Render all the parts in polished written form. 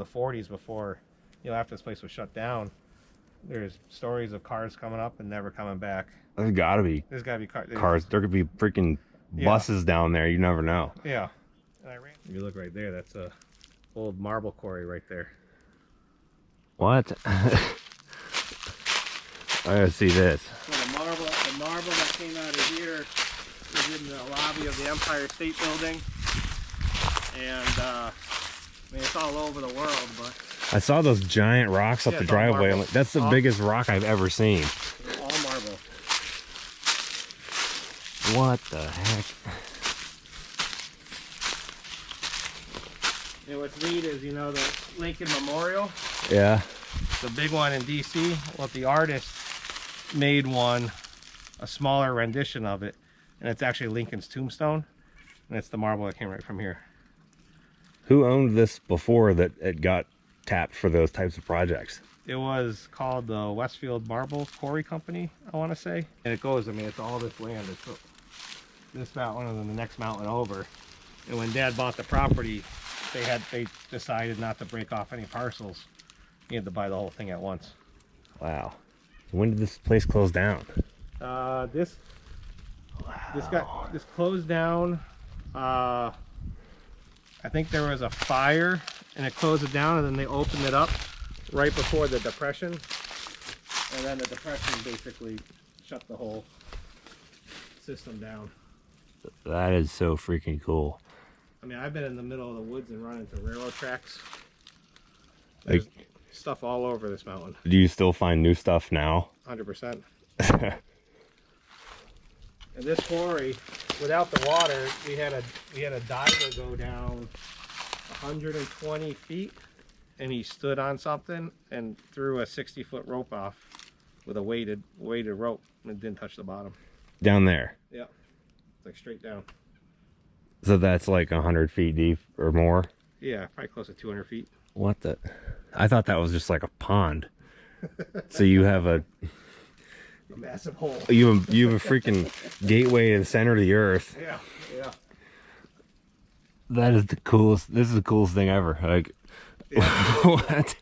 the 40s before, you know, after this place was shut down. There's stories of cars coming up and never coming back. There's gotta be cars. There could be freaking buses down there. You never know. Yeah. And if you look right there, that's a old marble quarry right there. What? I gotta see this. So the marble that came out of here is in the lobby of the Empire State Building, and I mean, it's all over the world. But I saw those giant rocks up the driveway. Like, that's the biggest rock I've ever seen. It's all marble. What the heck? And what's neat is, you know, the Lincoln Memorial. Yeah. The big one in DC. Well, the artist made one, a smaller rendition of it, and it's actually Lincoln's tombstone, and it's the marble that came right from here. Who owned this before that it got tapped for those types of projects? It was called the Westfield Marble Quarry Company, I want to say. And it goes, I mean, it's all this land. It's this mountain and then the next mountain over. And when Dad bought the property, they decided not to break off any parcels. He had to buy the whole thing at once. Wow. When did this place close down? This closed down. I think there was a fire and it closed it down, and then they opened it up right before the Depression, and then the Depression basically shut the whole system down. That is so freaking cool. I mean, I've been in the middle of the woods and run into railroad tracks. There's stuff all over this mountain. Do you still find new stuff now? 100%. And this quarry, without the water, we had a diver go down 120 feet, and he stood on something and threw a 60-foot rope off with a weighted rope, and it didn't touch the bottom. Down there? Yeah. It's like straight down. So that's like 100 feet deep or more? Yeah, probably close to 200 feet. What the? I thought that was just like a pond. So you have a massive hole. You have a freaking gateway to the center of the earth. Yeah, yeah. That is the coolest. This is the coolest thing ever. Like, yeah. What?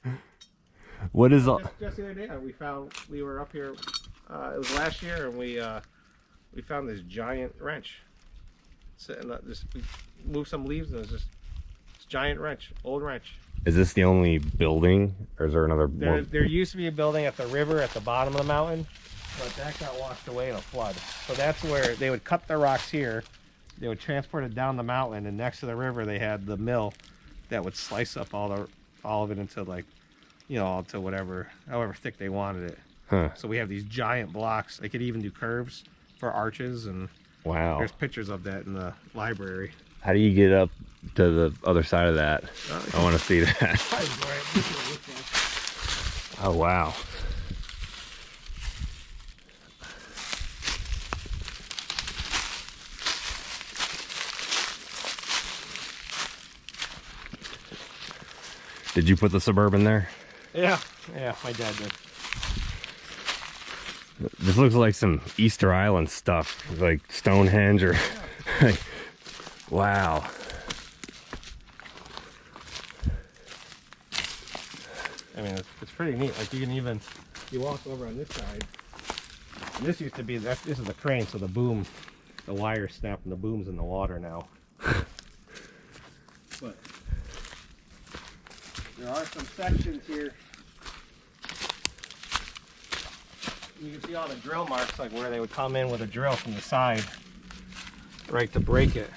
What is all? Just the other day, we were up here. It was last year, and we found this giant wrench. Sitting we moved some leaves, and it was just this giant wrench, old wrench. Is this the only building, or is there another? There used to be a building at the river at the bottom of the mountain, but that got washed away in a flood. So that's where they would cut the rocks here. They would transport it down the mountain, and next to the river they had the mill that would slice up all of it into, like, you know, to however thick they wanted it. Huh. So we have these giant blocks. They could even do curves for arches, and wow, there's pictures of that in the library. How do you get up to the other side of that? I want to see that. Oh wow. Did you put the Suburban there? Yeah, my dad did. This looks like some Easter Island stuff, like Stonehenge or like, wow. I mean, it's pretty neat. Like, you walk over on this side, and this used to be, this is the crane, so the wire snapped and the boom's in the water now. But there are some sections here. You can see all the drill marks, like where they would come in with a drill from the side, right, to break it.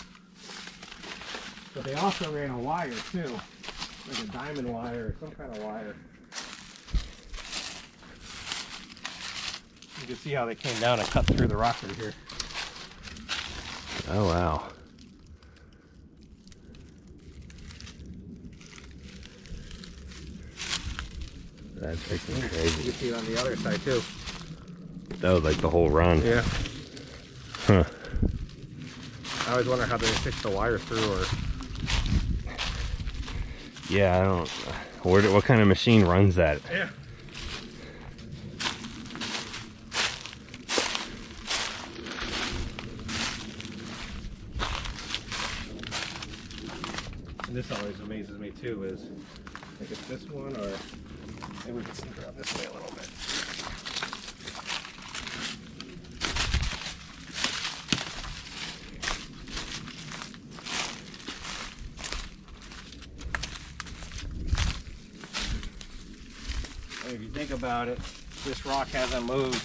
But they also ran a wire too, like a diamond wire or some kind of wire. You can see how they came down and cut through the rock right here. Oh wow. That's freaking crazy. You can see it on the other side too. That was like the whole run. Yeah. Huh. I always wonder how they fix the wire through, or... Yeah, I don't... What kind of machine runs that? Yeah. And this always amazes me too, is think it's this one, or maybe we can sneak around this way a little bit. And if you think about it, this rock hasn't moved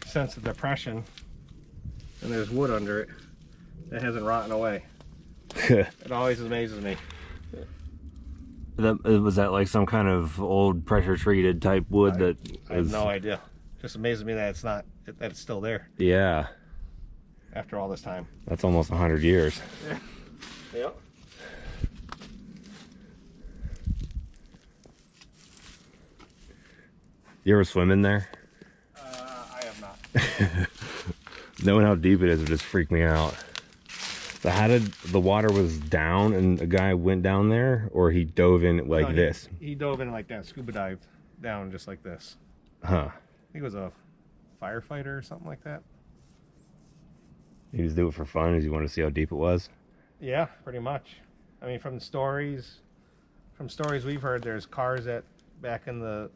since the Depression, and there's wood under it that hasn't rotten away. It always amazes me. Was that like some kind of old pressure treated type wood I have no idea. Just amazes me that it's still there. Yeah. After all this time. That's almost 100 years. Yeah. Yep. You ever swim in there? I have not. Knowing how deep it is would just freak me out. So how did the water was down and a guy went down there, or he dove in like this? He dove in like that, scuba dived down just like this. Huh. I think it was a firefighter or something like that. He was doing it for fun, as you wanted to see how deep it was. Yeah, pretty much. I mean, from stories we've heard, there's cars that back in the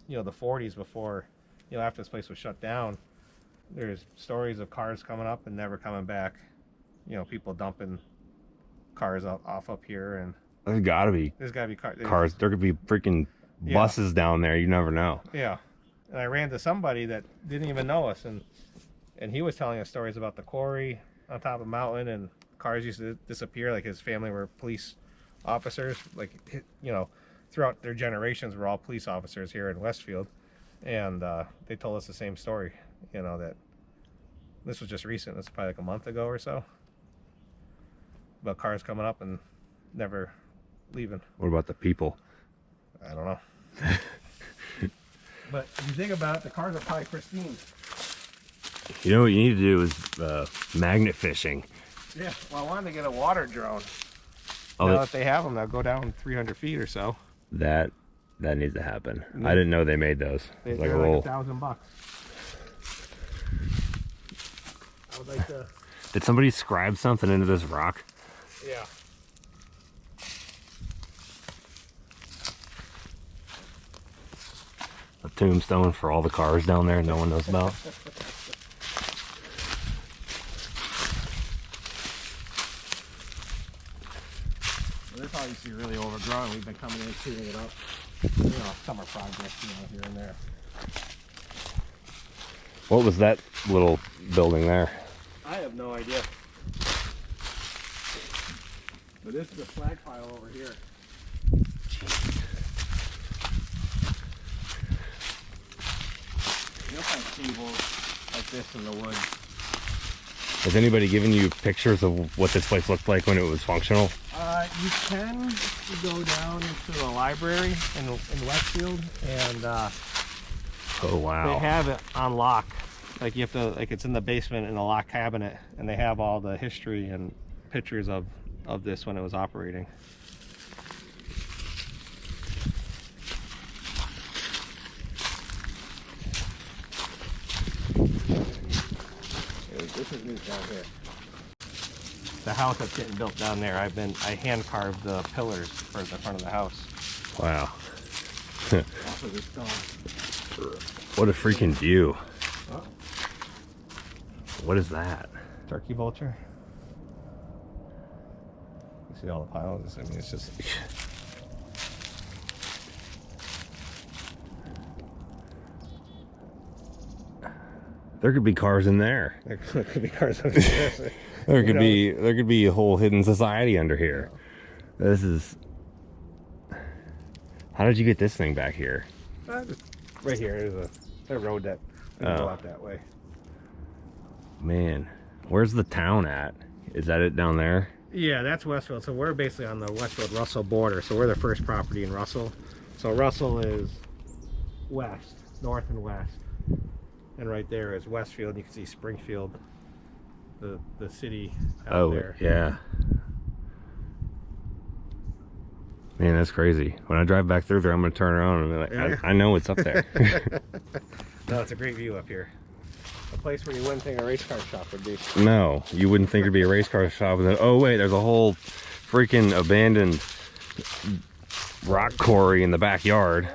you know, the 40s, before, you know, after this place was shut down, there's stories of cars coming up and never coming back. You know, people dumping cars off up here, and There's got to be cars. There could be freaking buses down there. You never know. Yeah. And I ran to somebody that didn't even know us, and he was telling us stories about the quarry on top of a mountain, and cars used to disappear. Like his family were police officers, like, you know, throughout their generations were all police officers here in Westfield, and they told us the same story. You know, that this was just recent. It's probably like a month ago or so. About cars coming up and never leaving. What about the people? I don't know. But if you think about it, the cars are probably pristine. You know what you need to do is magnet fishing. Yeah, well, I wanted to get a water drone. Oh, Now that they have them, they'll go down 300 feet or so. That needs to happen. I didn't know they made those. They're like like $1,000. I would like to. Did somebody scribe something into this rock? Yeah. A tombstone for all the cars down there no one knows about. Well, this all used to be really overgrown. We've been coming in and cleaning it up. You know, summer projects, you know, here and there. What was that little building there? I have no idea. But this is a flag pile over here. You'll find cables like this in the woods. Has anybody given you pictures of what this place looked like when it was functional? You can go down into the library in Westfield, and Oh wow. they have it on lock. Like you have to, like it's in the basement in a locked cabinet, and they have all the history and pictures of this when it was operating. This is news down here. The house that's getting built down there, I hand carved the pillars for the front of the house. Wow. Off of this stone. What a freaking view. Oh. What is that? Turkey vulture. You see all the piles? I mean, it's just. There could be cars in there. There could be cars under this. There could be a whole hidden society under here. This is. How did you get this thing back here? Right here is a road that would go out that way. Man, where's the town at? Is that it down there? Yeah, that's Westfield. So we're basically on the Westfield-Russell border. So we're the first property in Russell. So Russell is west, north and west. And right there is Westfield. You can see Springfield, the city out there. Yeah. Man, that's crazy. When I drive back through there, I'm going to turn around and be like, Yeah. I know it's up there. No, it's a great view up here. A place where you wouldn't think a race car shop would be. No, you wouldn't think there'd be a race car shop. And then, oh, wait, there's a whole freaking abandoned rock quarry in the backyard.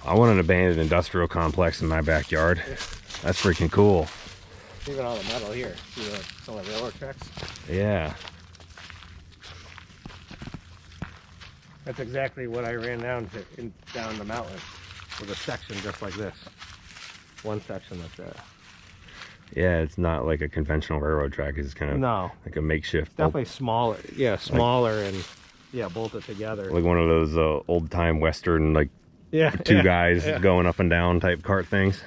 I want an abandoned industrial complex in my backyard. That's freaking cool. Even all the metal here. See some of the railroad tracks? Yeah. That's exactly what I ran down down the mountain. With a section just like this. One section like that. Yeah, it's not like a conventional railroad track. It's kind of like a makeshift. Definitely smaller. Yeah, smaller and bolted together. Like one of those old time Western, like two guys going up and down type cart things.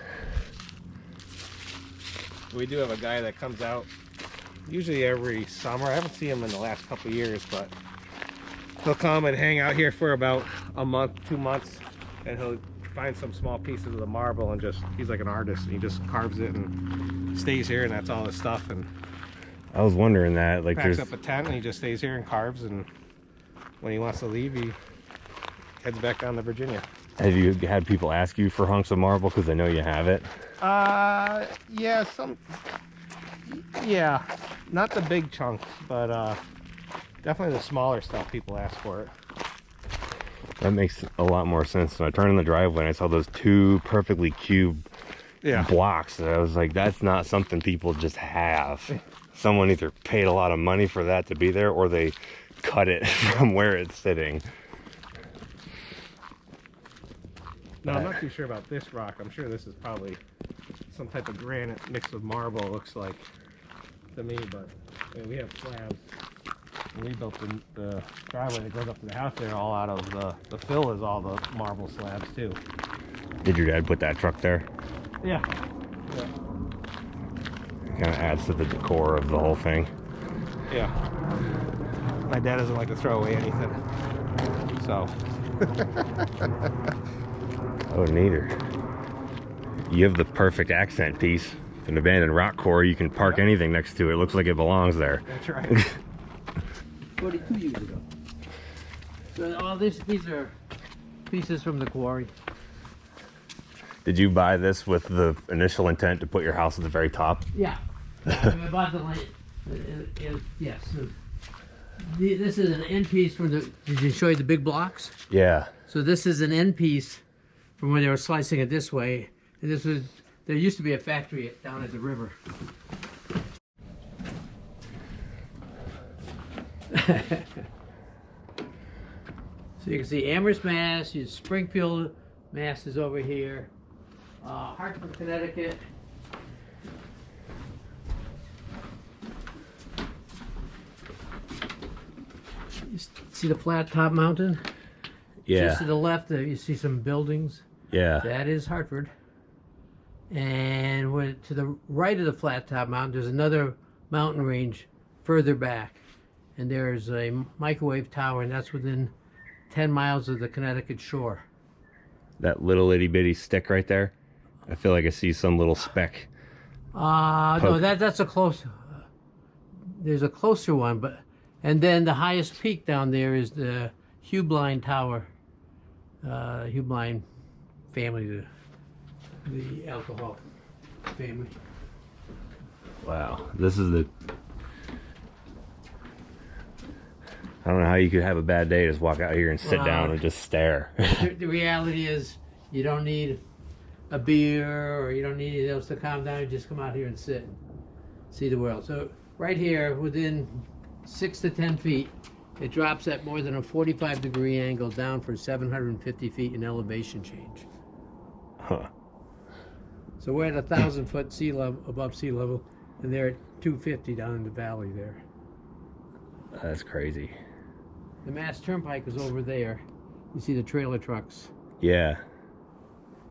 We do have a guy that comes out usually every summer. I haven't seen him in the last couple of years, but he'll come and hang out here for about a month, 2 months, and he'll find some small pieces of the marble and he's like an artist, and he just carves it and stays here, and that's all his stuff. And I was wondering that, like, packs up a tent and he just stays here and carves, and when he wants to leave, he heads back down to Virginia. Have you had people ask you for hunks of marble? Because I know you have it. Yeah, not the big chunks, but definitely the smaller stuff people ask for it. That makes a lot more sense. When I turned in the driveway and I saw those two perfectly cubed blocks, and I was like, that's not something people just have. Someone either paid a lot of money for that to be there, or they cut it from where it's sitting. No, I'm not too sure about this rock. I'm sure this is probably some type of granite mixed with marble, it looks like to me, but we have slabs. And we built the driveway that goes up to the house there all out of the fill is all the marble slabs too. Did your dad put that truck there? Yeah. It kind of adds to the decor of the whole thing. Yeah. My dad doesn't like to throw away anything. So. Oh, neater. You have the perfect accent piece. An abandoned rock quarry, you can park anything next to it. It looks like it belongs there. That's right. 42 years ago. So all these are pieces from the quarry. Did you buy this with the initial intent to put your house at the very top? Yeah. I bought the land. Yes. This is an end piece from the. Did you show you the big blocks? Yeah. So this is an end piece from when they were slicing it this way. And this was. There used to be a factory down at the river. So you can see Amherst, Mass. Springfield, Mass is over here. Hartford, Connecticut. You see the flat top mountain? Yeah. Just to the left, you see some buildings. Yeah. That is Hartford. And to the right of the flat top mountain, there's another mountain range further back. And there's a microwave tower, and that's within 10 miles of the Connecticut shore. That little itty bitty stick right there? I feel like I see some little speck. No, that's a close. There's a closer one, and then the highest peak down there is the Hubline Tower. Hubline family, the alcohol family. Wow, this is the. I don't know how you could have a bad day, just walk out here and sit down and just stare. The reality is, you don't need a beer or you don't need anything else to calm down. You just come out here and sit and see the world. So right here, within 6 to 10 feet, it drops at more than a 45-degree angle down for 750 feet in elevation change. Huh. So we're at 1,000 foot above sea level, and they're at 250 down in the valley there. That's crazy. The Mass Turnpike is over there. You see the trailer trucks. Yeah.